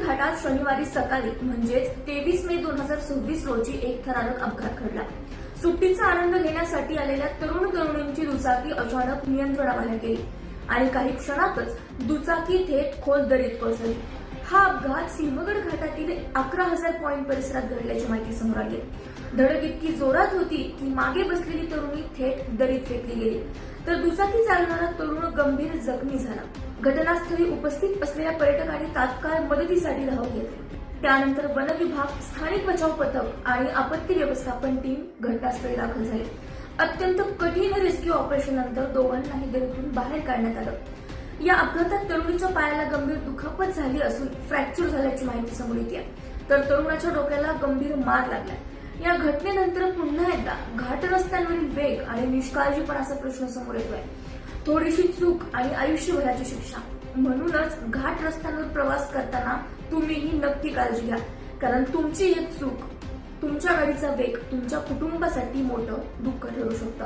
घाटात शनिवारी सकाळी म्हणजेच 23 मे 2026 रोजी एक थरारक अपघात घडला। सुट्टीचा आनंद घेण्यासाठी आलेल्या तरुण तरुणींची दुचाकी अचानक नियंत्रणाबाहेर गेली आणि काही क्षणातच दुचाकी थेट खोल दरीत कोसळली। हा अपघात सिंहगड घाटातील 11,000 पॉइंट परिसरात घडल्याची माहिती समोर आली। धडक इतकी जोरात होती की मागे बसलेली तरुणी थेट दरीत फेकली गेली, तर दुचाकी चालवणारा तरुण गंभीर जखमी झाला। घटनास्थळी उपस्थित असलेल्या पर्यटकांनी तात्काळ मदतीसाठी धाव घेतली। त्यानंतर वन विभाग, स्थानिक बचाव पथक आणि आपत्ती व्यवस्थापन टीम घटनास्थळी दाखल झाले। अत्यंत कठीण रेस्क्यू ऑपरेशन नंतर दोघांनाही दरीतून बाहेर काढण्यात आलं। या अपघातात तरुणीच्या पायाला गंभीर दुखापत झाली असून फ्रॅक्चर झाल्याची माहिती समोर येते, तर तरुणाच्या डोक्याला गंभीर मार लागला। या घटनेनंतर पुन्हा एकदा घाट रस्त्यांवरील वेग आणि निष्काळजीपणाचा प्रश्न समोर येतोय। थोडीशी चूक आणि आयुष्यभराची शिक्षा। म्हणूनच घाट रस्त्यांवर प्रवास करताना तुम्हीही नक्की काळजी घ्या, कारण तुमची एक चूक, तुमच्या गाडीचा वेग तुमच्या कुटुंबासाठी मोठं दुःख ठरू शकतं।